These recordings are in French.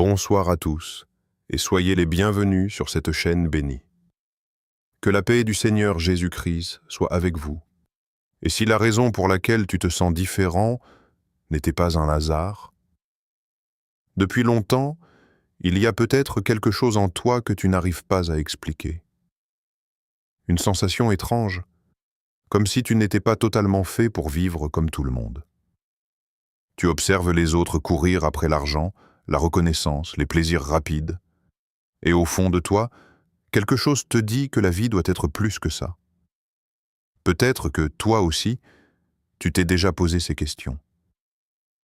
Bonsoir à tous, et soyez les bienvenus sur cette chaîne bénie. Que la paix du Seigneur Jésus-Christ soit avec vous. Et si la raison pour laquelle tu te sens différent n'était pas un hasard, depuis longtemps, il y a peut-être quelque chose en toi que tu n'arrives pas à expliquer. Une sensation étrange, comme si tu n'étais pas totalement fait pour vivre comme tout le monde. Tu observes les autres courir après l'argent, la reconnaissance, les plaisirs rapides, et au fond de toi, quelque chose te dit que la vie doit être plus que ça. Peut-être que toi aussi, tu t'es déjà posé ces questions.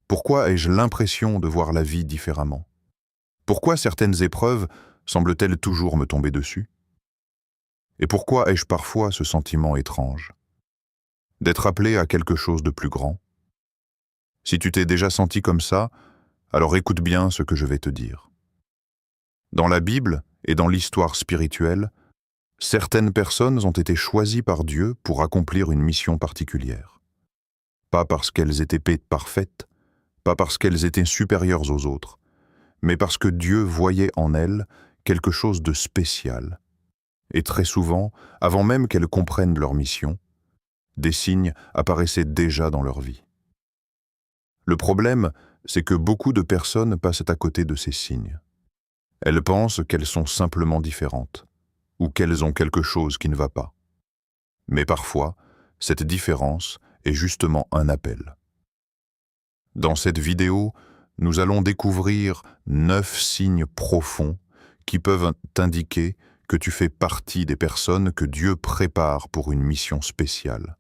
Pourquoi ai-je l'impression de voir la vie différemment? Pourquoi certaines épreuves semblent-elles toujours me tomber dessus? Et pourquoi ai-je parfois ce sentiment étrange d'être appelé à quelque chose de plus grand? Si tu t'es déjà senti comme ça, alors écoute bien ce que je vais te dire. Dans la Bible et dans l'histoire spirituelle, certaines personnes ont été choisies par Dieu pour accomplir une mission particulière. Pas parce qu'elles étaient parfaites, pas parce qu'elles étaient supérieures aux autres, mais parce que Dieu voyait en elles quelque chose de spécial. Et très souvent, avant même qu'elles comprennent leur mission, des signes apparaissaient déjà dans leur vie. Le problème, c'est que beaucoup de personnes passent à côté de ces signes. Elles pensent qu'elles sont simplement différentes, ou qu'elles ont quelque chose qui ne va pas. Mais parfois, cette différence est justement un appel. Dans cette vidéo, nous allons découvrir 9 signes profonds qui peuvent t'indiquer que tu fais partie des personnes que Dieu prépare pour une mission spéciale.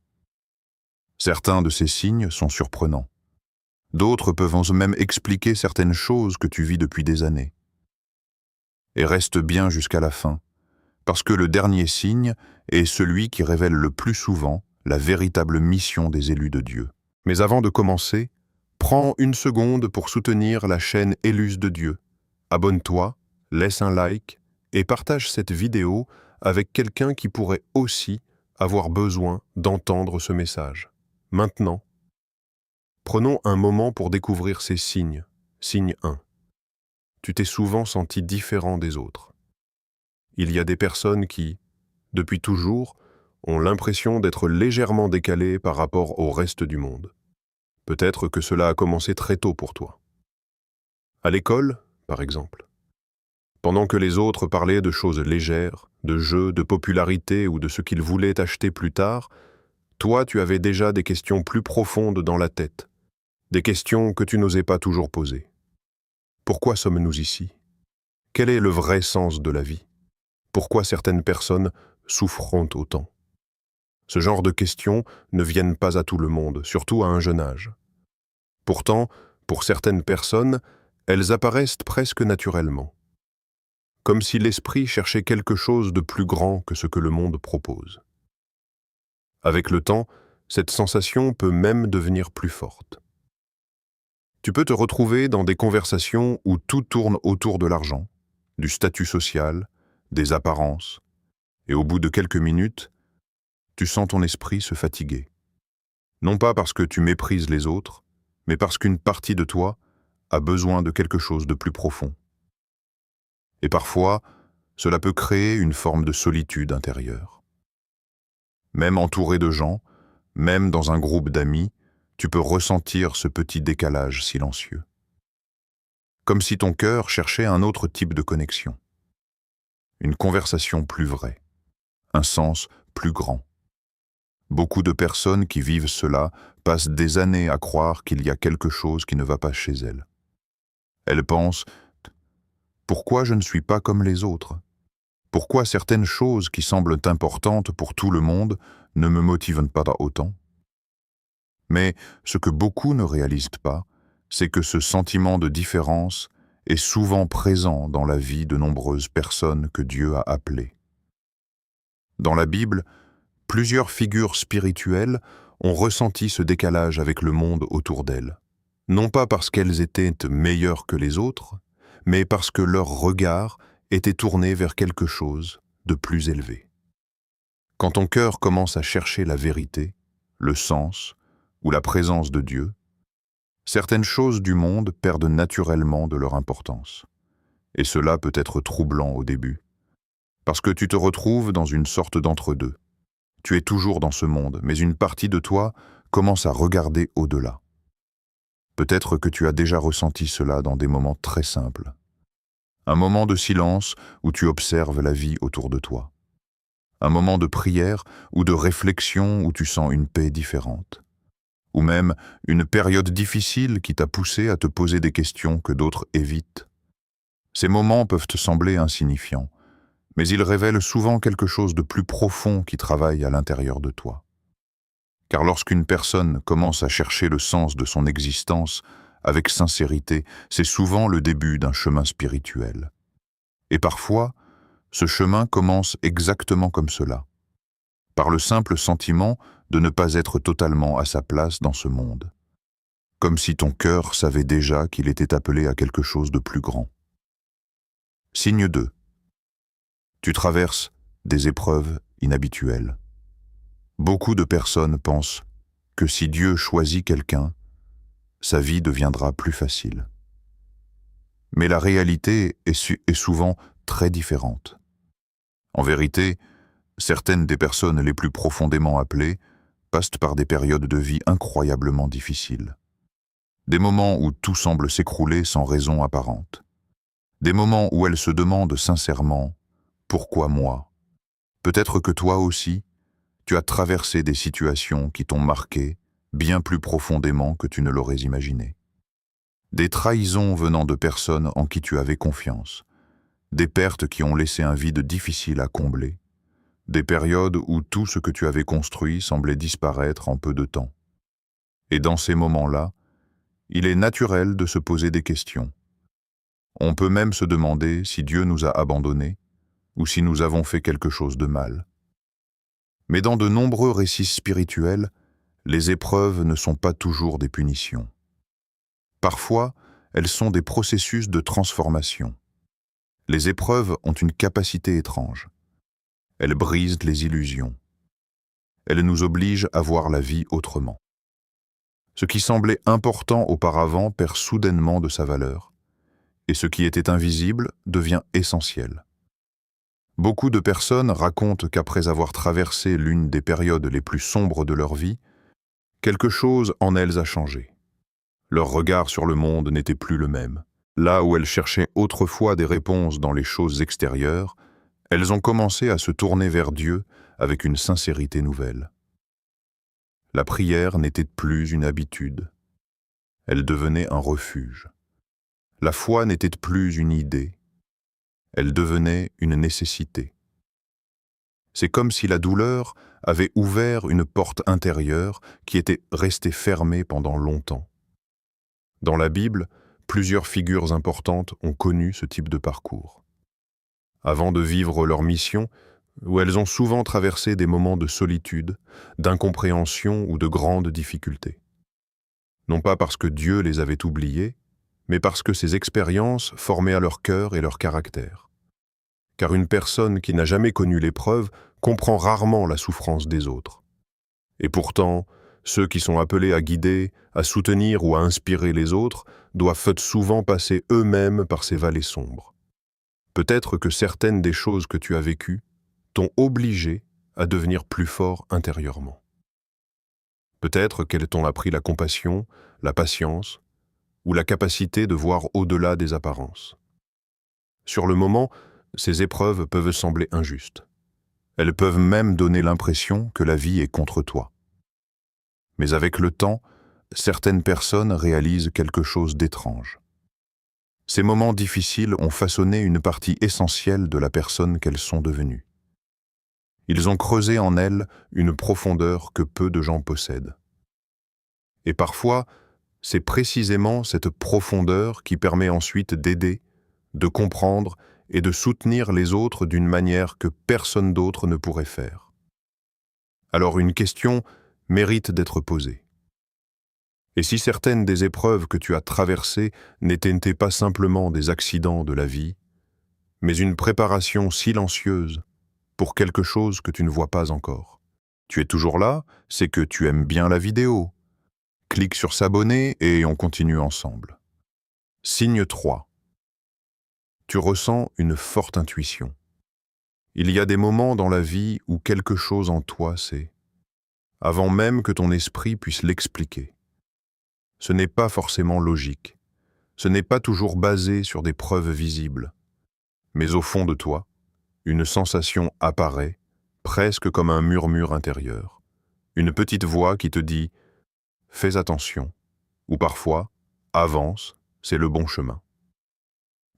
Certains de ces signes sont surprenants. D'autres peuvent même expliquer certaines choses que tu vis depuis des années. Et reste bien jusqu'à la fin, parce que le dernier signe est celui qui révèle le plus souvent la véritable mission des élus de Dieu. Mais avant de commencer, prends une seconde pour soutenir la chaîne Élus de Dieu. Abonne-toi, laisse un like et partage cette vidéo avec quelqu'un qui pourrait aussi avoir besoin d'entendre ce message. Maintenant, prenons un moment pour découvrir ces signes. Signe 1. Tu t'es souvent senti différent des autres. Il y a des personnes qui, depuis toujours, ont l'impression d'être légèrement décalées par rapport au reste du monde. Peut-être que cela a commencé très tôt pour toi. À l'école, par exemple. Pendant que les autres parlaient de choses légères, de jeux, de popularité ou de ce qu'ils voulaient acheter plus tard, toi, tu avais déjà des questions plus profondes dans la tête, des questions que tu n'osais pas toujours poser. Pourquoi sommes-nous ici? Quel est le vrai sens de la vie? Pourquoi certaines personnes souffront autant? Ce genre de questions ne viennent pas à tout le monde, surtout à un jeune âge. Pourtant, pour certaines personnes, elles apparaissent presque naturellement, comme si l'esprit cherchait quelque chose de plus grand que ce que le monde propose. Avec le temps, cette sensation peut même devenir plus forte. Tu peux te retrouver dans des conversations où tout tourne autour de l'argent, du statut social, des apparences, et au bout de quelques minutes, tu sens ton esprit se fatiguer. Non pas parce que tu méprises les autres, mais parce qu'une partie de toi a besoin de quelque chose de plus profond. Et parfois, cela peut créer une forme de solitude intérieure. Même entouré de gens, même dans un groupe d'amis, tu peux ressentir ce petit décalage silencieux. Comme si ton cœur cherchait un autre type de connexion. Une conversation plus vraie, un sens plus grand. Beaucoup de personnes qui vivent cela passent des années à croire qu'il y a quelque chose qui ne va pas chez elles. Elles pensent « Pourquoi je ne suis pas comme les autres ? Pourquoi certaines choses qui semblent importantes pour tout le monde ne me motivent pas autant ?» Mais ce que beaucoup ne réalisent pas, c'est que ce sentiment de différence est souvent présent dans la vie de nombreuses personnes que Dieu a appelées. Dans la Bible, plusieurs figures spirituelles ont ressenti ce décalage avec le monde autour d'elles. Non pas parce qu'elles étaient meilleures que les autres, mais parce que leur regard était tourné vers quelque chose de plus élevé. Quand ton cœur commence à chercher la vérité, le sens ou la présence de Dieu, certaines choses du monde perdent naturellement de leur importance. Et cela peut être troublant au début, parce que tu te retrouves dans une sorte d'entre-deux. Tu es toujours dans ce monde, mais une partie de toi commence à regarder au-delà. Peut-être que tu as déjà ressenti cela dans des moments très simples. Un moment de silence où tu observes la vie autour de toi. Un moment de prière ou de réflexion où tu sens une paix différente. Ou même une période difficile qui t'a poussé à te poser des questions que d'autres évitent. Ces moments peuvent te sembler insignifiants, mais ils révèlent souvent quelque chose de plus profond qui travaille à l'intérieur de toi. Car lorsqu'une personne commence à chercher le sens de son existence avec sincérité, c'est souvent le début d'un chemin spirituel. Et parfois, ce chemin commence exactement comme cela, par le simple sentiment de ne pas être totalement à sa place dans ce monde, comme si ton cœur savait déjà qu'il était appelé à quelque chose de plus grand. Signe 2. Tu traverses des épreuves inhabituelles. Beaucoup de personnes pensent que si Dieu choisit quelqu'un, sa vie deviendra plus facile. Mais la réalité est souvent très différente. En vérité, certaines des personnes les plus profondément appelées passent par des périodes de vie incroyablement difficiles. Des moments où tout semble s'écrouler sans raison apparente. Des moments où elles se demandent sincèrement « Pourquoi moi ?» Peut-être que toi aussi, tu as traversé des situations qui t'ont marqué bien plus profondément que tu ne l'aurais imaginé. Des trahisons venant de personnes en qui tu avais confiance, des pertes qui ont laissé un vide difficile à combler, des périodes où tout ce que tu avais construit semblait disparaître en peu de temps. Et dans ces moments-là, il est naturel de se poser des questions. On peut même se demander si Dieu nous a abandonnés ou si nous avons fait quelque chose de mal. Mais dans de nombreux récits spirituels, les épreuves ne sont pas toujours des punitions. Parfois, elles sont des processus de transformation. Les épreuves ont une capacité étrange. Elles brisent les illusions. Elles nous obligent à voir la vie autrement. Ce qui semblait important auparavant perd soudainement de sa valeur, et ce qui était invisible devient essentiel. Beaucoup de personnes racontent qu'après avoir traversé l'une des périodes les plus sombres de leur vie, quelque chose en elles a changé. Leur regard sur le monde n'était plus le même. Là où elles cherchaient autrefois des réponses dans les choses extérieures, elles ont commencé à se tourner vers Dieu avec une sincérité nouvelle. La prière n'était plus une habitude. Elle devenait un refuge. La foi n'était plus une idée. Elle devenait une nécessité. C'est comme si la douleur avait ouvert une porte intérieure qui était restée fermée pendant longtemps. Dans la Bible, plusieurs figures importantes ont connu ce type de parcours. Avant de vivre leur mission, où elles ont souvent traversé des moments de solitude, d'incompréhension ou de grandes difficultés. Non pas parce que Dieu les avait oubliées, mais parce que ces expériences formaient à leur cœur et leur caractère. Car une personne qui n'a jamais connu l'épreuve comprend rarement la souffrance des autres. Et pourtant, ceux qui sont appelés à guider, à soutenir ou à inspirer les autres doivent souvent passer eux-mêmes par ces vallées sombres. Peut-être que certaines des choses que tu as vécues t'ont obligé à devenir plus fort intérieurement. Peut-être qu'elles t'ont appris la compassion, la patience ou la capacité de voir au-delà des apparences. Sur le moment, ces épreuves peuvent sembler injustes. Elles peuvent même donner l'impression que la vie est contre toi. Mais avec le temps, certaines personnes réalisent quelque chose d'étrange. Ces moments difficiles ont façonné une partie essentielle de la personne qu'elles sont devenues. Ils ont creusé en elles une profondeur que peu de gens possèdent. Et parfois, c'est précisément cette profondeur qui permet ensuite d'aider, de comprendre et de soutenir les autres d'une manière que personne d'autre ne pourrait faire. Alors une question mérite d'être posée. Et si certaines des épreuves que tu as traversées n'étaient pas simplement des accidents de la vie, mais une préparation silencieuse pour quelque chose que tu ne vois pas encore? Tu es toujours là, c'est que tu aimes bien la vidéo. Clique sur s'abonner et on continue ensemble. Signe 3. tu ressens une forte intuition. Il y a des moments dans la vie où quelque chose en toi sait, avant même que ton esprit puisse l'expliquer. Ce n'est pas forcément logique, ce n'est pas toujours basé sur des preuves visibles, mais au fond de toi, une sensation apparaît, presque comme un murmure intérieur. Une petite voix qui te dit « Fais attention » ou parfois « Avance, c'est le bon chemin ».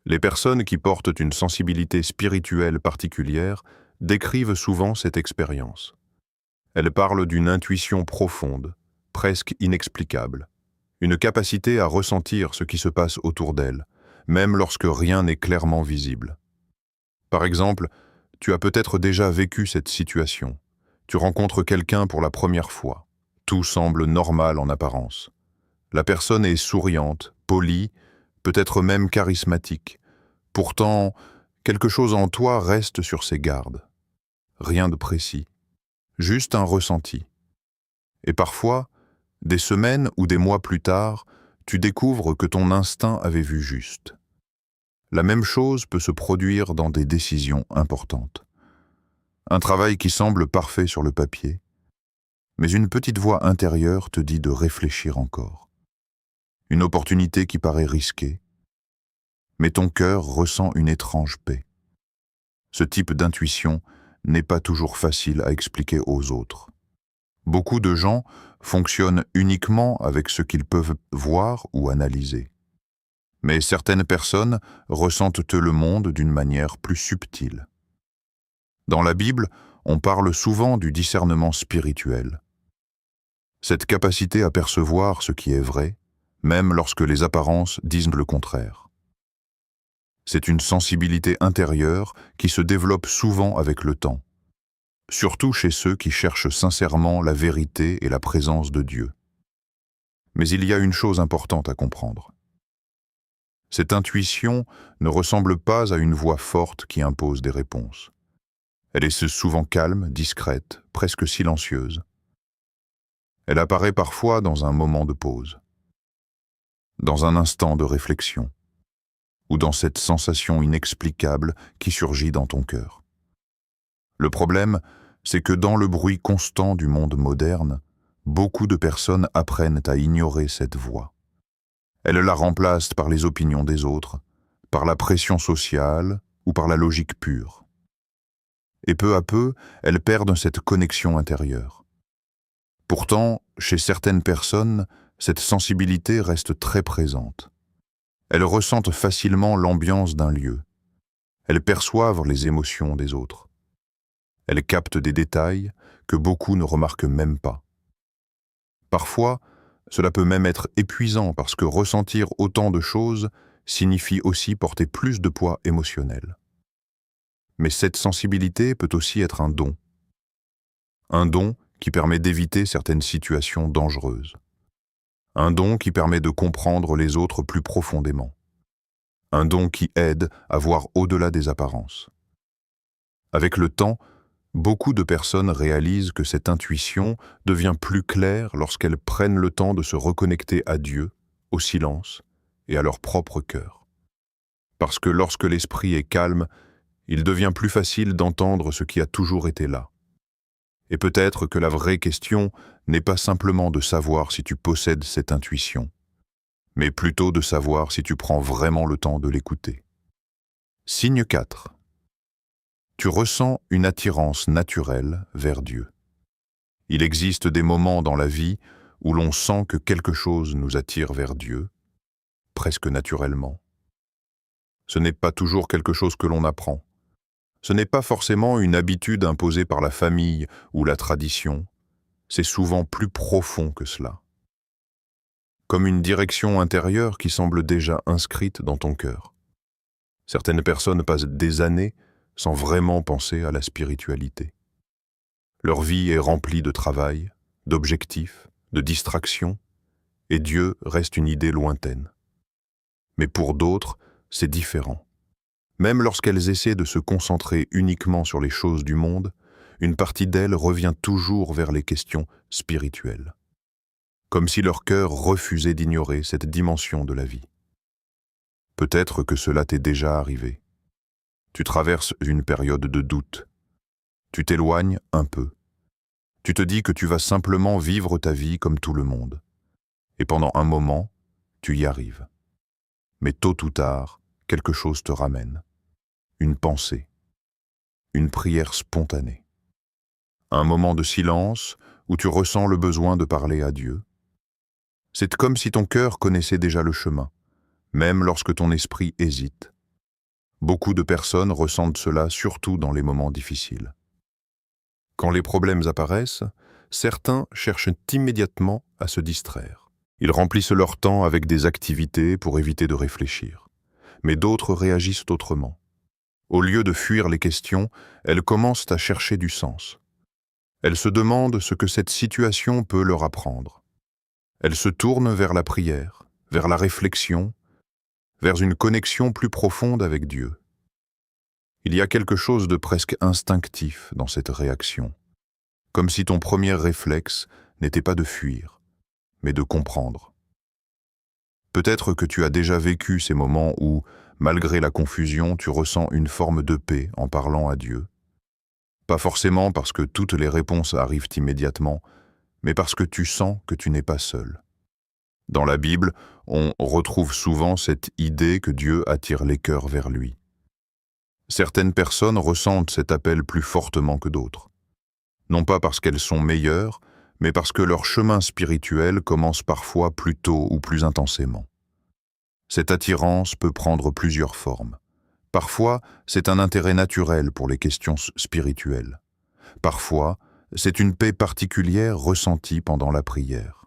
Les personnes qui portent une sensibilité spirituelle particulière décrivent souvent cette expérience. Elles parlent d'une intuition profonde, presque inexplicable, une capacité à ressentir ce qui se passe autour d'elles, même lorsque rien n'est clairement visible. Par exemple, tu as peut-être déjà vécu cette situation. Tu rencontres quelqu'un pour la première fois. Tout semble normal en apparence. La personne est souriante, polie, peut-être même charismatique. Pourtant, quelque chose en toi reste sur ses gardes. Rien de précis, juste un ressenti. Et parfois, des semaines ou des mois plus tard, tu découvres que ton instinct avait vu juste. La même chose peut se produire dans des décisions importantes. Un travail qui semble parfait sur le papier, mais une petite voix intérieure te dit de réfléchir encore. Une opportunité qui paraît risquée, mais ton cœur ressent une étrange paix. Ce type d'intuition n'est pas toujours facile à expliquer aux autres. Beaucoup de gens fonctionnent uniquement avec ce qu'ils peuvent voir ou analyser. Mais certaines personnes ressentent le monde d'une manière plus subtile. Dans la Bible, on parle souvent du discernement spirituel. Cette capacité à percevoir ce qui est vrai, même lorsque les apparences disent le contraire. C'est une sensibilité intérieure qui se développe souvent avec le temps, surtout chez ceux qui cherchent sincèrement la vérité et la présence de Dieu. Mais il y a une chose importante à comprendre. Cette intuition ne ressemble pas à une voix forte qui impose des réponses. Elle est souvent calme, discrète, presque silencieuse. Elle apparaît parfois dans un moment de pause, dans un instant de réflexion, ou dans cette sensation inexplicable qui surgit dans ton cœur. Le problème, c'est que dans le bruit constant du monde moderne, beaucoup de personnes apprennent à ignorer cette voix. Elles la remplacent par les opinions des autres, par la pression sociale ou par la logique pure. Et peu à peu, elles perdent cette connexion intérieure. Pourtant, chez certaines personnes, cette sensibilité reste très présente. Elles ressentent facilement l'ambiance d'un lieu. Elles perçoivent les émotions des autres. Elles captent des détails que beaucoup ne remarquent même pas. Parfois, cela peut même être épuisant parce que ressentir autant de choses signifie aussi porter plus de poids émotionnel. Mais cette sensibilité peut aussi être un don. Un don qui permet d'éviter certaines situations dangereuses. Un don qui permet de comprendre les autres plus profondément. Un don qui aide à voir au-delà des apparences. Avec le temps, beaucoup de personnes réalisent que cette intuition devient plus claire lorsqu'elles prennent le temps de se reconnecter à Dieu, au silence et à leur propre cœur. Parce que lorsque l'esprit est calme, il devient plus facile d'entendre ce qui a toujours été là. Et peut-être que la vraie question n'est pas simplement de savoir si tu possèdes cette intuition, mais plutôt de savoir si tu prends vraiment le temps de l'écouter. Signe 4. Tu ressens une attirance naturelle vers Dieu. Il existe des moments dans la vie où l'on sent que quelque chose nous attire vers Dieu, presque naturellement. Ce n'est pas toujours quelque chose que l'on apprend. Ce n'est pas forcément une habitude imposée par la famille ou la tradition. C'est souvent plus profond que cela. Comme une direction intérieure qui semble déjà inscrite dans ton cœur. Certaines personnes passent des années sans vraiment penser à la spiritualité. Leur vie est remplie de travail, d'objectifs, de distractions, et Dieu reste une idée lointaine. Mais pour d'autres, c'est différent. Même lorsqu'elles essaient de se concentrer uniquement sur les choses du monde, une partie d'elles revient toujours vers les questions spirituelles. Comme si leur cœur refusait d'ignorer cette dimension de la vie. Peut-être que cela t'est déjà arrivé. Tu traverses une période de doute. Tu t'éloignes un peu. Tu te dis que tu vas simplement vivre ta vie comme tout le monde. Et pendant un moment, tu y arrives. Mais tôt ou tard, quelque chose te ramène. Une pensée. Une prière spontanée. Un moment de silence où tu ressens le besoin de parler à Dieu. C'est comme si ton cœur connaissait déjà le chemin, même lorsque ton esprit hésite. Beaucoup de personnes ressentent cela surtout dans les moments difficiles. Quand les problèmes apparaissent, certains cherchent immédiatement à se distraire. Ils remplissent leur temps avec des activités pour éviter de réfléchir. Mais d'autres réagissent autrement. Au lieu de fuir les questions, elles commencent à chercher du sens. Elles se demandent ce que cette situation peut leur apprendre. Elles se tournent vers la prière, vers la réflexion, vers une connexion plus profonde avec Dieu. Il y a quelque chose de presque instinctif dans cette réaction, comme si ton premier réflexe n'était pas de fuir, mais de comprendre. Peut-être que tu as déjà vécu ces moments où, malgré la confusion, tu ressens une forme de paix en parlant à Dieu. Pas forcément parce que toutes les réponses arrivent immédiatement, mais parce que tu sens que tu n'es pas seul. Dans la Bible, on retrouve souvent cette idée que Dieu attire les cœurs vers lui. Certaines personnes ressentent cet appel plus fortement que d'autres. Non pas parce qu'elles sont meilleures, mais parce que leur chemin spirituel commence parfois plus tôt ou plus intensément. Cette attirance peut prendre plusieurs formes. Parfois, c'est un intérêt naturel pour les questions spirituelles. Parfois, c'est une paix particulière ressentie pendant la prière.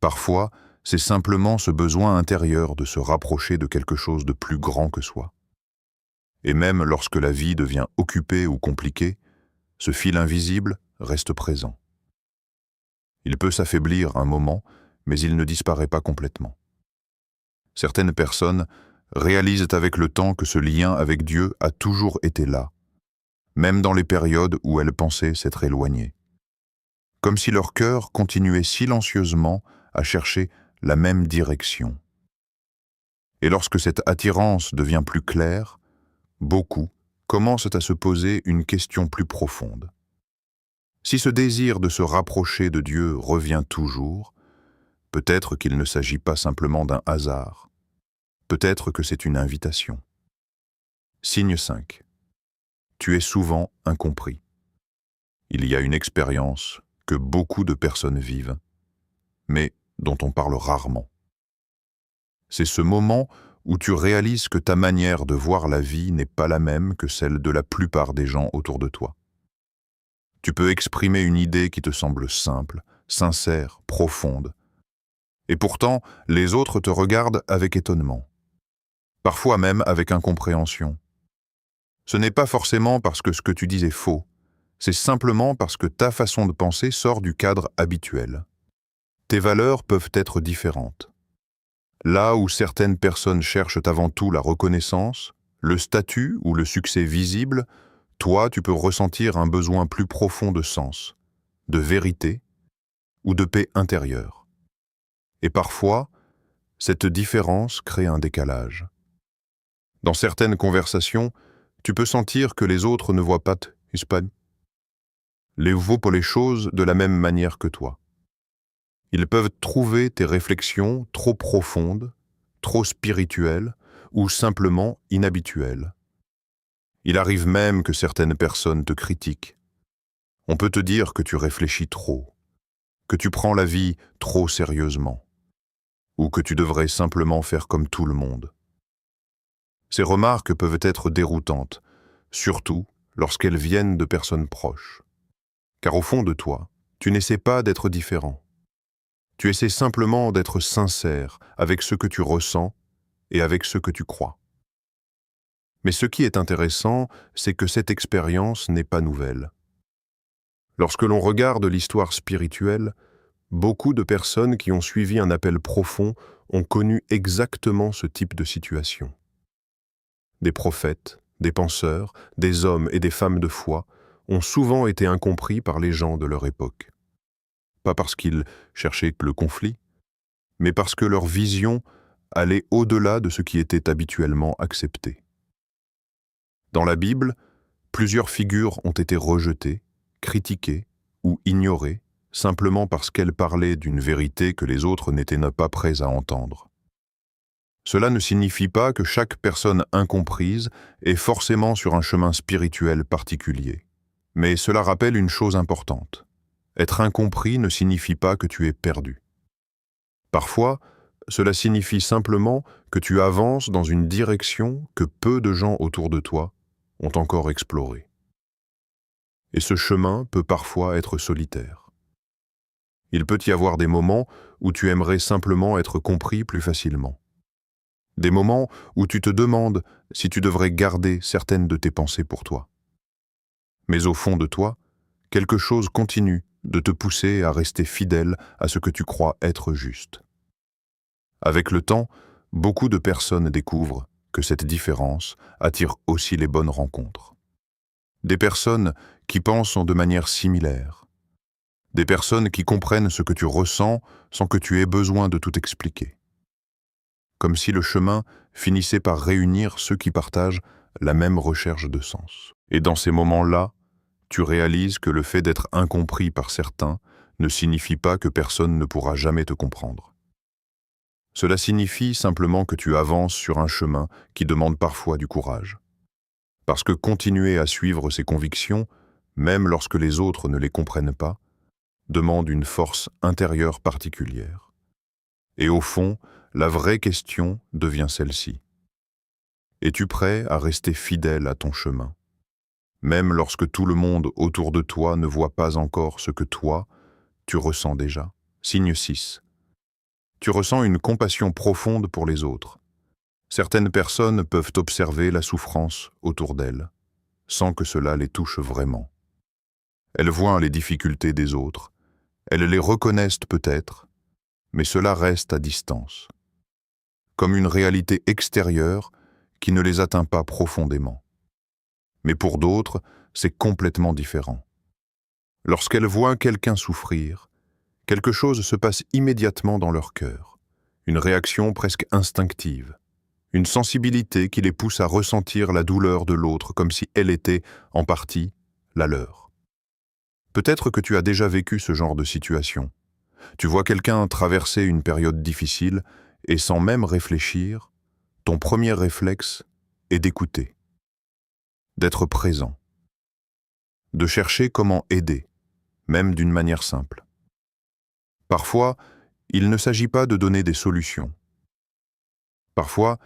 Parfois, c'est simplement ce besoin intérieur de se rapprocher de quelque chose de plus grand que soi. Et même lorsque la vie devient occupée ou compliquée, ce fil invisible reste présent. Il peut s'affaiblir un moment, mais il ne disparaît pas complètement. Certaines personnes réalisent avec le temps que ce lien avec Dieu a toujours été là, même dans les périodes où elles pensaient s'être éloignées. Comme si leur cœur continuait silencieusement à chercher la même direction. Et lorsque cette attirance devient plus claire, beaucoup commencent à se poser une question plus profonde. Si ce désir de se rapprocher de Dieu revient toujours, peut-être qu'il ne s'agit pas simplement d'un hasard. Peut-être que c'est une invitation. Signe 5. Tu es souvent incompris. Il y a une expérience que beaucoup de personnes vivent, mais dont on parle rarement. C'est ce moment où tu réalises que ta manière de voir la vie n'est pas la même que celle de la plupart des gens autour de toi. Tu peux exprimer une idée qui te semble simple, sincère, profonde. Et pourtant, les autres te regardent avec étonnement. Parfois même avec incompréhension. Ce n'est pas forcément parce que ce que tu dis est faux, c'est simplement parce que ta façon de penser sort du cadre habituel. Tes valeurs peuvent être différentes. Là où certaines personnes cherchent avant tout la reconnaissance, le statut ou le succès visible, toi, tu peux ressentir un besoin plus profond de sens, de vérité ou de paix intérieure. Et parfois, cette différence crée un décalage. Dans certaines conversations, tu peux sentir que les autres ne voient pas les choses de la même manière que toi. Ils peuvent trouver tes réflexions trop profondes, trop spirituelles ou simplement inhabituelles. Il arrive même que certaines personnes te critiquent. On peut te dire que tu réfléchis trop, que tu prends la vie trop sérieusement, ou que tu devrais simplement faire comme tout le monde. Ces remarques peuvent être déroutantes, surtout lorsqu'elles viennent de personnes proches. Car au fond de toi, tu n'essaies pas d'être différent. Tu essaies simplement d'être sincère avec ce que tu ressens et avec ce que tu crois. Mais ce qui est intéressant, c'est que cette expérience n'est pas nouvelle. Lorsque l'on regarde l'histoire spirituelle, beaucoup de personnes qui ont suivi un appel profond ont connu exactement ce type de situation. Des prophètes, des penseurs, des hommes et des femmes de foi ont souvent été incompris par les gens de leur époque. Pas parce qu'ils cherchaient le conflit, mais parce que leur vision allait au-delà de ce qui était habituellement accepté. Dans la Bible, plusieurs figures ont été rejetées, critiquées ou ignorées simplement parce qu'elles parlaient d'une vérité que les autres n'étaient pas prêts à entendre. Cela ne signifie pas que chaque personne incomprise est forcément sur un chemin spirituel particulier. Mais cela rappelle une chose importante. Être incompris ne signifie pas que tu es perdu. Parfois, cela signifie simplement que tu avances dans une direction que peu de gens autour de toi ont encore explorée. Et ce chemin peut parfois être solitaire. Il peut y avoir des moments où tu aimerais simplement être compris plus facilement. Des moments où tu te demandes si tu devrais garder certaines de tes pensées pour toi. Mais au fond de toi, quelque chose continue de te pousser à rester fidèle à ce que tu crois être juste. Avec le temps, beaucoup de personnes découvrent que cette différence attire aussi les bonnes rencontres. Des personnes qui pensent de manière similaire. Des personnes qui comprennent ce que tu ressens sans que tu aies besoin de tout expliquer. Comme si le chemin finissait par réunir ceux qui partagent la même recherche de sens. Et dans ces moments-là, tu réalises que le fait d'être incompris par certains ne signifie pas que personne ne pourra jamais te comprendre. Cela signifie simplement que tu avances sur un chemin qui demande parfois du courage. Parce que continuer à suivre ses convictions, même lorsque les autres ne les comprennent pas, demande une force intérieure particulière. Et au fond, la vraie question devient celle-ci. Es-tu prêt à rester fidèle à ton chemin, même lorsque tout le monde autour de toi ne voit pas encore ce que toi, tu ressens déjà? Signe 6. Tu ressens une compassion profonde pour les autres. Certaines personnes peuvent observer la souffrance autour d'elles, sans que cela les touche vraiment. Elles voient les difficultés des autres, elles les reconnaissent peut-être, mais cela reste à distance, comme une réalité extérieure qui ne les atteint pas profondément. Mais pour d'autres, c'est complètement différent. Lorsqu'elles voient quelqu'un souffrir, quelque chose se passe immédiatement dans leur cœur, une réaction presque instinctive, une sensibilité qui les pousse à ressentir la douleur de l'autre comme si elle était, en partie, la leur. Peut-être que tu as déjà vécu ce genre de situation. Tu vois quelqu'un traverser une période difficile et sans même réfléchir, ton premier réflexe est d'écouter, d'être présent, de chercher comment aider, même d'une manière simple. Parfois, il ne s'agit pas de donner des solutions. Parfois,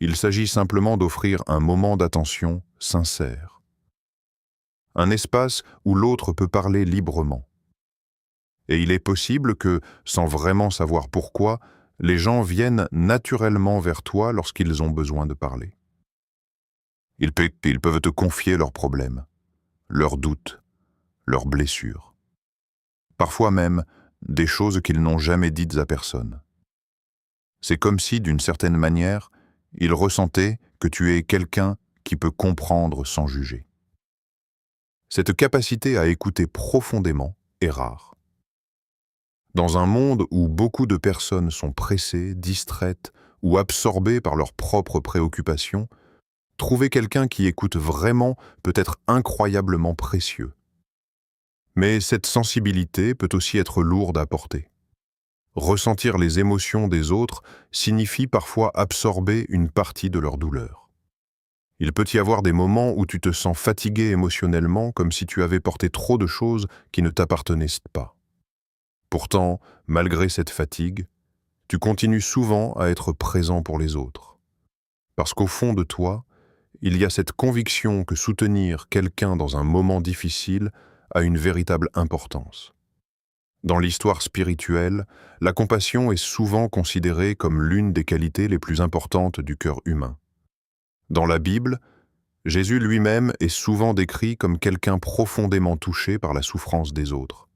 il s'agit simplement d'offrir un moment d'attention sincère. Un espace où l'autre peut parler librement. Et il est possible que, sans vraiment savoir pourquoi, les gens viennent naturellement vers toi lorsqu'ils ont besoin de parler. Ils peuvent te confier leurs problèmes, leurs doutes, leurs blessures. Parfois même, des choses qu'ils n'ont jamais dites à personne. C'est comme si, d'une certaine manière, ils ressentaient que tu es quelqu'un qui peut comprendre sans juger. Cette capacité à écouter profondément est rare. Dans un monde où beaucoup de personnes sont pressées, distraites ou absorbées par leurs propres préoccupations, trouver quelqu'un qui écoute vraiment peut être incroyablement précieux. Mais cette sensibilité peut aussi être lourde à porter. Ressentir les émotions des autres signifie parfois absorber une partie de leur douleur. Il peut y avoir des moments où tu te sens fatigué émotionnellement comme si tu avais porté trop de choses qui ne t'appartenaient pas. Pourtant, malgré cette fatigue, tu continues souvent à être présent pour les autres. Parce qu'au fond de toi, il y a cette conviction que soutenir quelqu'un dans un moment difficile a une véritable importance. Dans l'histoire spirituelle, la compassion est souvent considérée comme l'une des qualités les plus importantes du cœur humain. Dans la Bible, Jésus lui-même est souvent décrit comme quelqu'un profondément touché par la souffrance des autres.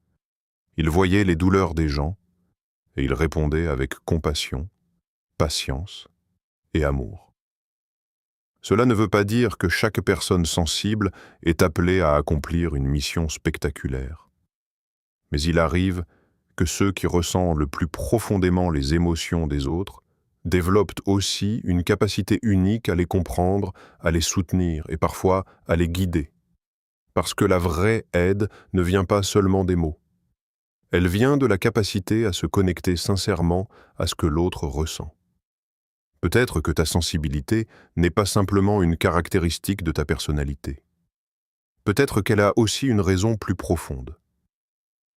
Il voyait les douleurs des gens et il répondait avec compassion, patience et amour. Cela ne veut pas dire que chaque personne sensible est appelée à accomplir une mission spectaculaire. Mais il arrive que ceux qui ressentent le plus profondément les émotions des autres développent aussi une capacité unique à les comprendre, à les soutenir et parfois à les guider. Parce que la vraie aide ne vient pas seulement des mots. Elle vient de la capacité à se connecter sincèrement à ce que l'autre ressent. Peut-être que ta sensibilité n'est pas simplement une caractéristique de ta personnalité. Peut-être qu'elle a aussi une raison plus profonde.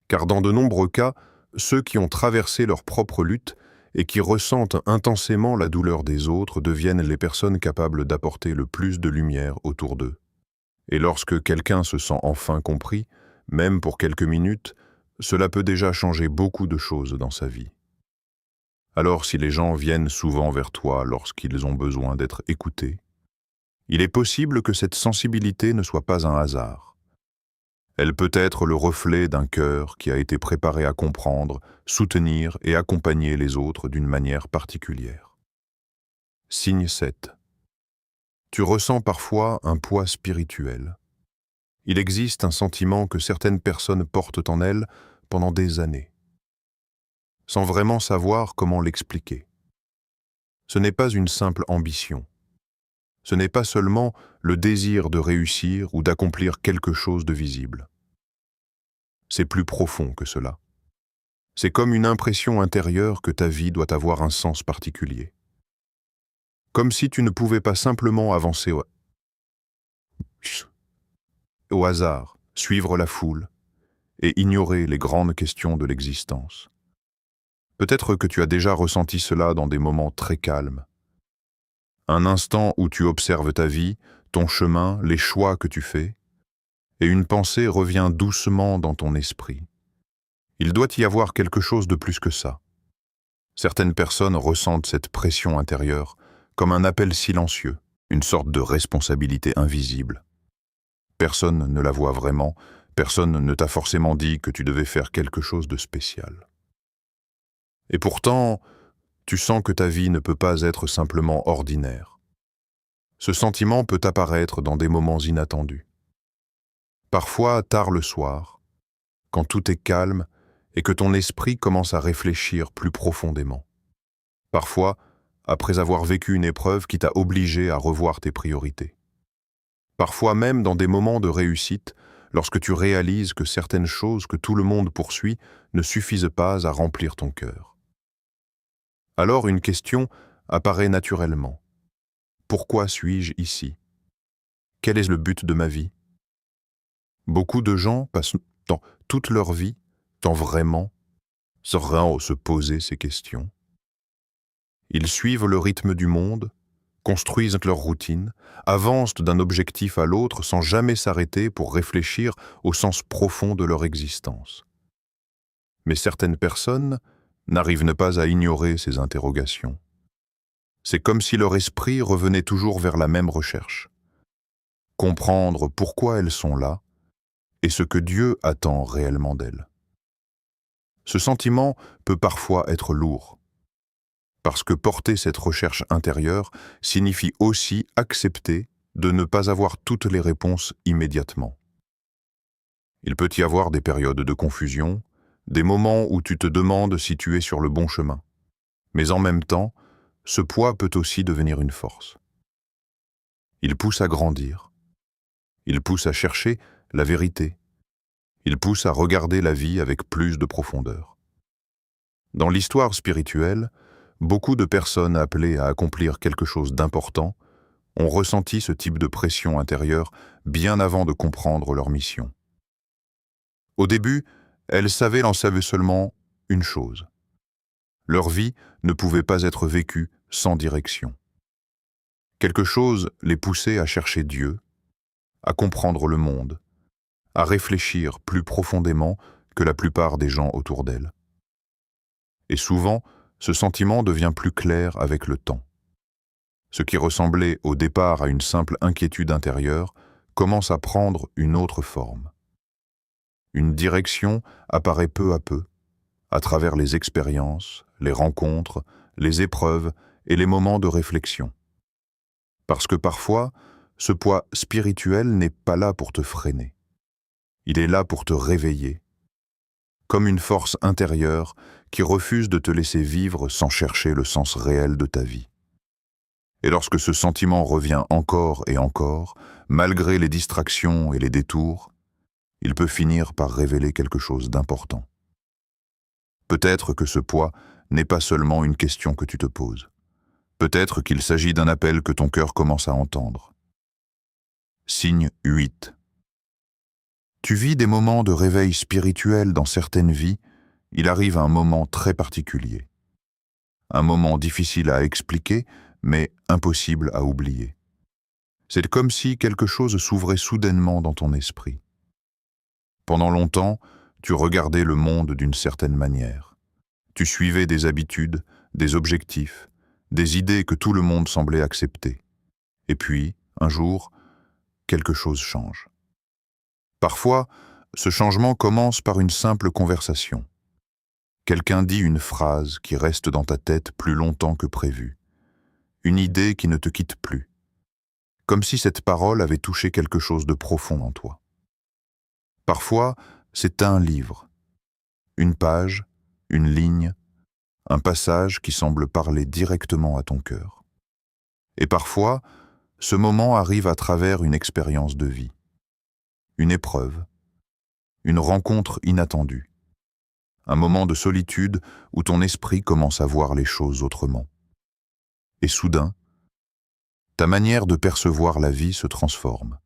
Car dans de nombreux cas, ceux qui ont traversé leur propre lutte et qui ressentent intensément la douleur des autres deviennent les personnes capables d'apporter le plus de lumière autour d'eux. Et lorsque quelqu'un se sent enfin compris, même pour quelques minutes, cela peut déjà changer beaucoup de choses dans sa vie. Alors si les gens viennent souvent vers toi lorsqu'ils ont besoin d'être écoutés, il est possible que cette sensibilité ne soit pas un hasard. Elle peut être le reflet d'un cœur qui a été préparé à comprendre, soutenir et accompagner les autres d'une manière particulière. Signe 7. Tu ressens parfois un poids spirituel. Il existe un sentiment que certaines personnes portent en elles pendant des années, sans vraiment savoir comment l'expliquer. Ce n'est pas une simple ambition. Ce n'est pas seulement le désir de réussir ou d'accomplir quelque chose de visible. C'est plus profond que cela. C'est comme une impression intérieure que ta vie doit avoir un sens particulier. Comme si tu ne pouvais pas simplement avancer au hasard, suivre la foule et ignorer les grandes questions de l'existence. Peut-être que tu as déjà ressenti cela dans des moments très calmes. Un instant où tu observes ta vie, ton chemin, les choix que tu fais, et une pensée revient doucement dans ton esprit. Il doit y avoir quelque chose de plus que ça. Certaines personnes ressentent cette pression intérieure comme un appel silencieux, une sorte de responsabilité invisible. Personne ne la voit vraiment, personne ne t'a forcément dit que tu devais faire quelque chose de spécial. Et pourtant, tu sens que ta vie ne peut pas être simplement ordinaire. Ce sentiment peut apparaître dans des moments inattendus. Parfois, tard le soir, quand tout est calme et que ton esprit commence à réfléchir plus profondément. Parfois, après avoir vécu une épreuve qui t'a obligé à revoir tes priorités. Parfois même dans des moments de réussite, lorsque tu réalises que certaines choses que tout le monde poursuit ne suffisent pas à remplir ton cœur. Alors une question apparaît naturellement. Pourquoi suis-je ici? Quel est le but de ma vie? Beaucoup de gens passent dans toute leur vie, sans vraiment se poser ces questions. Ils suivent le rythme du monde, construisent leur routine, avancent d'un objectif à l'autre sans jamais s'arrêter pour réfléchir au sens profond de leur existence. Mais certaines personnes n'arrivent pas à ignorer ces interrogations. C'est comme si leur esprit revenait toujours vers la même recherche. Comprendre pourquoi elles sont là et ce que Dieu attend réellement d'elles. Ce sentiment peut parfois être lourd, parce que porter cette recherche intérieure signifie aussi accepter de ne pas avoir toutes les réponses immédiatement. Il peut y avoir des périodes de confusion, des moments où tu te demandes si tu es sur le bon chemin. Mais en même temps, ce poids peut aussi devenir une force. Il pousse à grandir. Il pousse à chercher la vérité. Il pousse à regarder la vie avec plus de profondeur. Dans l'histoire spirituelle, beaucoup de personnes appelées à accomplir quelque chose d'important ont ressenti ce type de pression intérieure bien avant de comprendre leur mission. Au début, elles en savaient seulement une chose. Leur vie ne pouvait pas être vécue sans direction. Quelque chose les poussait à chercher Dieu, à comprendre le monde, à réfléchir plus profondément que la plupart des gens autour d'elles. Et souvent, ce sentiment devient plus clair avec le temps. Ce qui ressemblait au départ à une simple inquiétude intérieure commence à prendre une autre forme. Une direction apparaît peu à travers les expériences, les rencontres, les épreuves et les moments de réflexion. Parce que parfois, ce poids spirituel n'est pas là pour te freiner. Il est là pour te réveiller, comme une force intérieure qui refuse de te laisser vivre sans chercher le sens réel de ta vie. Et lorsque ce sentiment revient encore et encore, malgré les distractions et les détours, il peut finir par révéler quelque chose d'important. Peut-être que ce poids n'est pas seulement une question que tu te poses. Peut-être qu'il s'agit d'un appel que ton cœur commence à entendre. Signe 8. Tu vis des moments de réveil spirituel dans certaines vies, il arrive un moment très particulier. Un moment difficile à expliquer, mais impossible à oublier. C'est comme si quelque chose s'ouvrait soudainement dans ton esprit. Pendant longtemps, tu regardais le monde d'une certaine manière. Tu suivais des habitudes, des objectifs, des idées que tout le monde semblait accepter. Et puis, un jour, quelque chose change. Parfois, ce changement commence par une simple conversation. Quelqu'un dit une phrase qui reste dans ta tête plus longtemps que prévu. Une idée qui ne te quitte plus. Comme si cette parole avait touché quelque chose de profond en toi. Parfois, c'est un livre, une page, une ligne, un passage qui semble parler directement à ton cœur. Et parfois, ce moment arrive à travers une expérience de vie, une épreuve, une rencontre inattendue, un moment de solitude où ton esprit commence à voir les choses autrement. Et soudain, ta manière de percevoir la vie se transforme.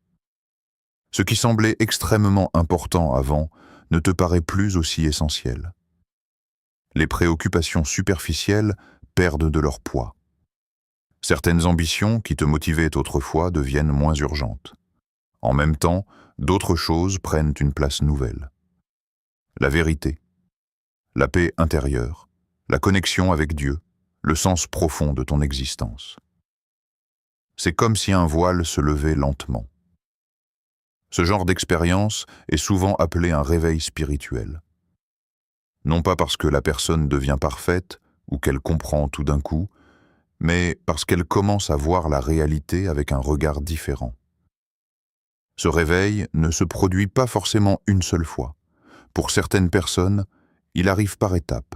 Ce qui semblait extrêmement important avant ne te paraît plus aussi essentiel. Les préoccupations superficielles perdent de leur poids. Certaines ambitions qui te motivaient autrefois deviennent moins urgentes. En même temps, d'autres choses prennent une place nouvelle. La vérité, la paix intérieure, la connexion avec Dieu, le sens profond de ton existence. C'est comme si un voile se levait lentement. Ce genre d'expérience est souvent appelé un réveil spirituel. Non pas parce que la personne devient parfaite ou qu'elle comprend tout d'un coup, mais parce qu'elle commence à voir la réalité avec un regard différent. Ce réveil ne se produit pas forcément une seule fois. Pour certaines personnes, il arrive par étapes,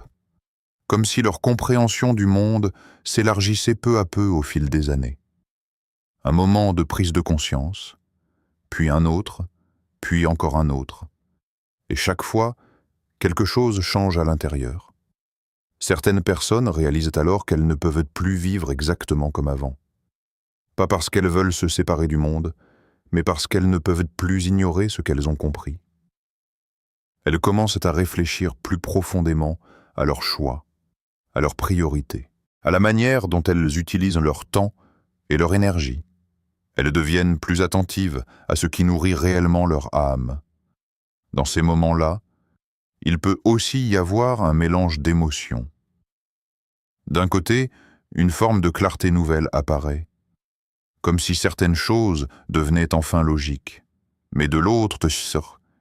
comme si leur compréhension du monde s'élargissait peu à peu au fil des années. Un moment de prise de conscience, puis un autre, puis encore un autre. Et chaque fois, quelque chose change à l'intérieur. Certaines personnes réalisent alors qu'elles ne peuvent plus vivre exactement comme avant. Pas parce qu'elles veulent se séparer du monde, mais parce qu'elles ne peuvent plus ignorer ce qu'elles ont compris. Elles commencent à réfléchir plus profondément à leurs choix, à leurs priorités, à la manière dont elles utilisent leur temps et leur énergie. Elles deviennent plus attentives à ce qui nourrit réellement leur âme. Dans ces moments-là, il peut aussi y avoir un mélange d'émotions. D'un côté, une forme de clarté nouvelle apparaît, comme si certaines choses devenaient enfin logiques. Mais de l'autre,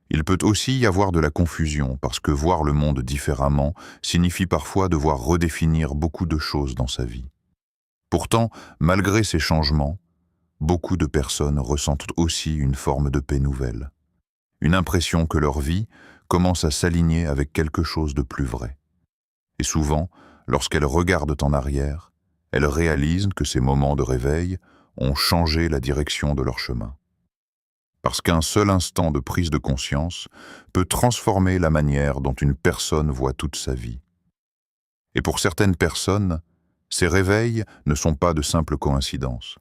il peut aussi y avoir de la confusion, parce que voir le monde différemment signifie parfois devoir redéfinir beaucoup de choses dans sa vie. Pourtant, malgré ces changements, beaucoup de personnes ressentent aussi une forme de paix nouvelle, une impression que leur vie commence à s'aligner avec quelque chose de plus vrai. Et souvent, lorsqu'elles regardent en arrière, elles réalisent que ces moments de réveil ont changé la direction de leur chemin. Parce qu'un seul instant de prise de conscience peut transformer la manière dont une personne voit toute sa vie. Et pour certaines personnes, ces réveils ne sont pas de simples coïncidences.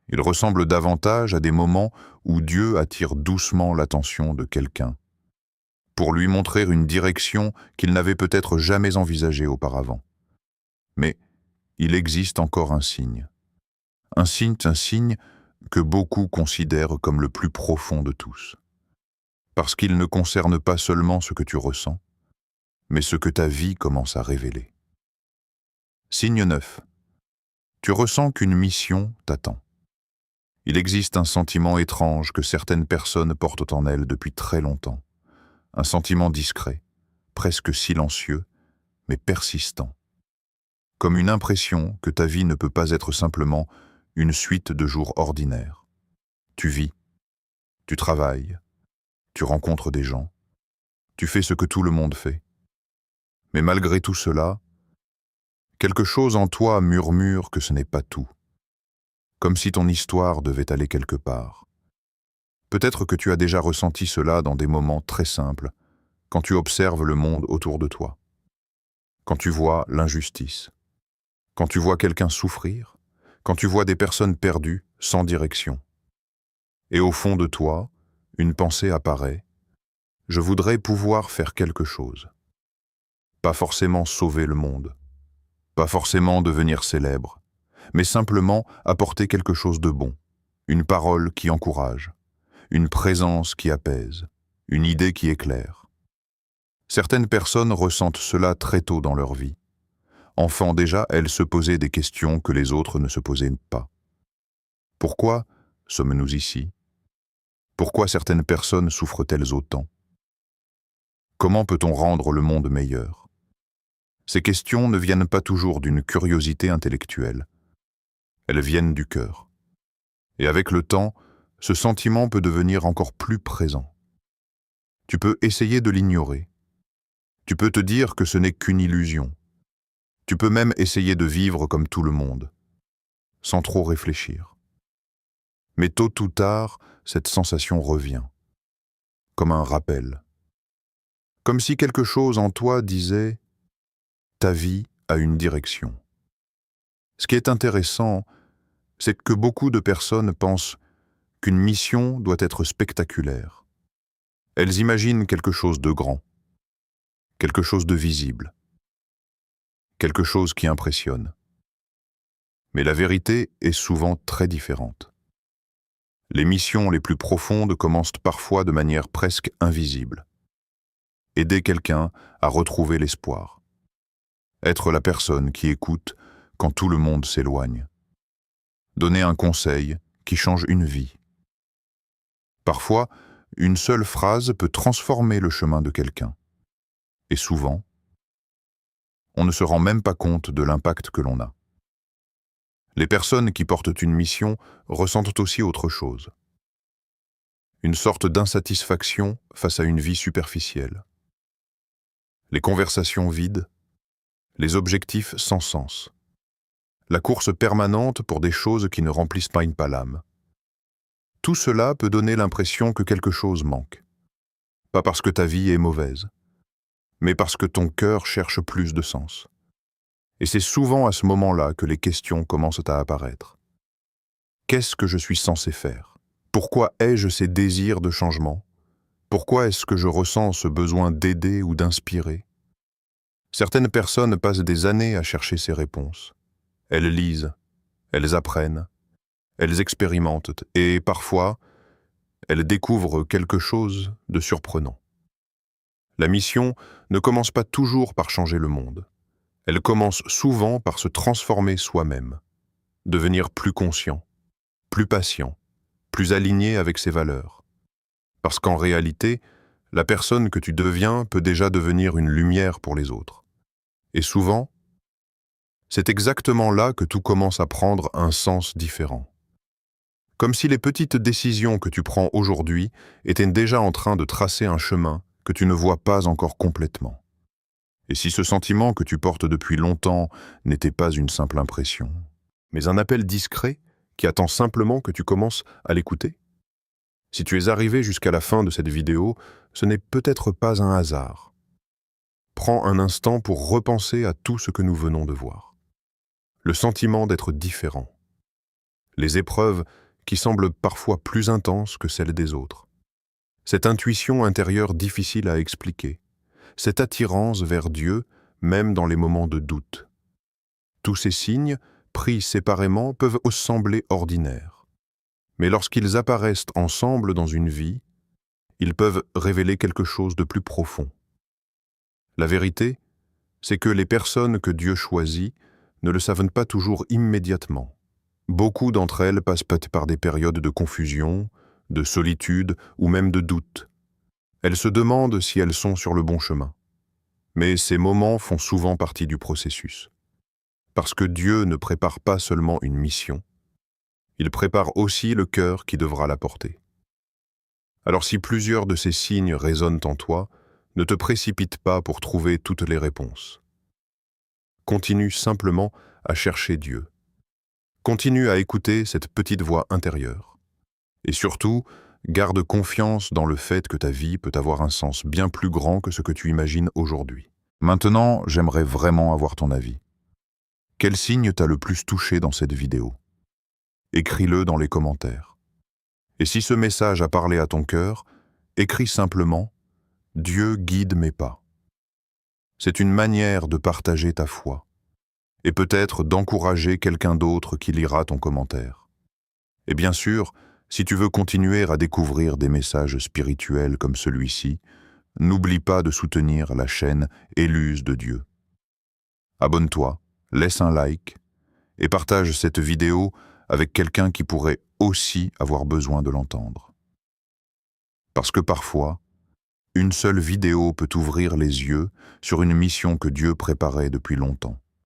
Ils ressemblent davantage à des moments où Dieu attire doucement l'attention de quelqu'un, pour lui montrer une direction qu'il n'avait peut-être jamais envisagée auparavant. Mais il existe encore un signe. Un signe que beaucoup considèrent comme le plus profond de tous. Parce qu'il ne concerne pas seulement ce que tu ressens, mais ce que ta vie commence à révéler. Signe 9. Tu ressens qu'une mission t'attend. Il existe un sentiment étrange que certaines personnes portent en elles depuis très longtemps. Un sentiment discret, presque silencieux, mais persistant. Comme une impression que ta vie ne peut pas être simplement une suite de jours ordinaires. Tu vis, tu travailles, tu rencontres des gens, tu fais ce que tout le monde fait. Mais malgré tout cela, quelque chose en toi murmure que ce n'est pas tout, comme si ton histoire devait aller quelque part. Peut-être que tu as déjà ressenti cela dans des moments très simples, quand tu observes le monde autour de toi, quand tu vois l'injustice, quand tu vois quelqu'un souffrir, quand tu vois des personnes perdues, sans direction. Et au fond de toi, une pensée apparaît: je voudrais pouvoir faire quelque chose. Pas forcément sauver le monde, pas forcément devenir célèbre, mais simplement apporter quelque chose de bon, une parole qui encourage, une présence qui apaise, une idée qui éclaire. Certaines personnes ressentent cela très tôt dans leur vie. Enfant déjà, elles se posaient des questions que les autres ne se posaient pas. Pourquoi sommes-nous ici? Pourquoi certaines personnes souffrent-elles autant? Comment peut-on rendre le monde meilleur? Ces questions ne viennent pas toujours d'une curiosité intellectuelle. Elles viennent du cœur. Et avec le temps, ce sentiment peut devenir encore plus présent. Tu peux essayer de l'ignorer. Tu peux te dire que ce n'est qu'une illusion. Tu peux même essayer de vivre comme tout le monde, sans trop réfléchir. Mais tôt ou tard, cette sensation revient, comme un rappel. Comme si quelque chose en toi disait: ta vie a une direction. Ce qui est intéressant, c'est que beaucoup de personnes pensent qu'une mission doit être spectaculaire. Elles imaginent quelque chose de grand, quelque chose de visible, quelque chose qui impressionne. Mais la vérité est souvent très différente. Les missions les plus profondes commencent parfois de manière presque invisible. Aider quelqu'un à retrouver l'espoir. Être la personne qui écoute quand tout le monde s'éloigne. Donner un conseil qui change une vie. Parfois, une seule phrase peut transformer le chemin de quelqu'un. Et souvent, on ne se rend même pas compte de l'impact que l'on a. Les personnes qui portent une mission ressentent aussi autre chose. Une sorte d'insatisfaction face à une vie superficielle. Les conversations vides, les objectifs sans sens. La course permanente pour des choses qui ne remplissent pas l'âme. Tout cela peut donner l'impression que quelque chose manque. Pas parce que ta vie est mauvaise, mais parce que ton cœur cherche plus de sens. Et c'est souvent à ce moment-là que les questions commencent à apparaître. Qu'est-ce que je suis censé faire? Pourquoi ai-je ces désirs de changement? Pourquoi est-ce que je ressens ce besoin d'aider ou d'inspirer? Certaines personnes passent des années à chercher ces réponses. Elles lisent, elles apprennent, elles expérimentent et parfois, elles découvrent quelque chose de surprenant. La mission ne commence pas toujours par changer le monde. Elle commence souvent par se transformer soi-même, devenir plus conscient, plus patient, plus aligné avec ses valeurs. Parce qu'en réalité, la personne que tu deviens peut déjà devenir une lumière pour les autres. Et souvent, c'est exactement là que tout commence à prendre un sens différent. Comme si les petites décisions que tu prends aujourd'hui étaient déjà en train de tracer un chemin que tu ne vois pas encore complètement. Et si ce sentiment que tu portes depuis longtemps n'était pas une simple impression, mais un appel discret qui attend simplement que tu commences à l'écouter? Si tu es arrivé jusqu'à la fin de cette vidéo, ce n'est peut-être pas un hasard. Prends un instant pour repenser à tout ce que nous venons de voir. Le sentiment d'être différent. Les épreuves qui semblent parfois plus intenses que celles des autres. Cette intuition intérieure difficile à expliquer. Cette attirance vers Dieu, même dans les moments de doute. Tous ces signes, pris séparément, peuvent sembler ordinaires. Mais lorsqu'ils apparaissent ensemble dans une vie, ils peuvent révéler quelque chose de plus profond. La vérité, c'est que les personnes que Dieu choisit ne le savent pas toujours immédiatement. Beaucoup d'entre elles passent par des périodes de confusion, de solitude ou même de doute. Elles se demandent si elles sont sur le bon chemin. Mais ces moments font souvent partie du processus. Parce que Dieu ne prépare pas seulement une mission, il prépare aussi le cœur qui devra la porter. Alors si plusieurs de ces signes résonnent en toi, Ne te précipite pas pour trouver toutes les réponses. Continue simplement à chercher Dieu. Continue à écouter cette petite voix intérieure. Et surtout, garde confiance dans le fait que ta vie peut avoir un sens bien plus grand que ce que tu imagines aujourd'hui. Maintenant, j'aimerais vraiment avoir ton avis. Quel signe t'a le plus touché dans cette vidéo? Écris-le dans les commentaires. Et si ce message a parlé à ton cœur, écris simplement « Dieu guide mes pas ». C'est une manière de partager ta foi et peut-être d'encourager quelqu'un d'autre qui lira ton commentaire. Et bien sûr, si tu veux continuer à découvrir des messages spirituels comme celui-ci, n'oublie pas de soutenir la chaîne Éluse de Dieu. Abonne-toi, laisse un like et partage cette vidéo avec quelqu'un qui pourrait aussi avoir besoin de l'entendre. Parce que parfois, une seule vidéo peut ouvrir les yeux sur une mission que Dieu préparait depuis longtemps.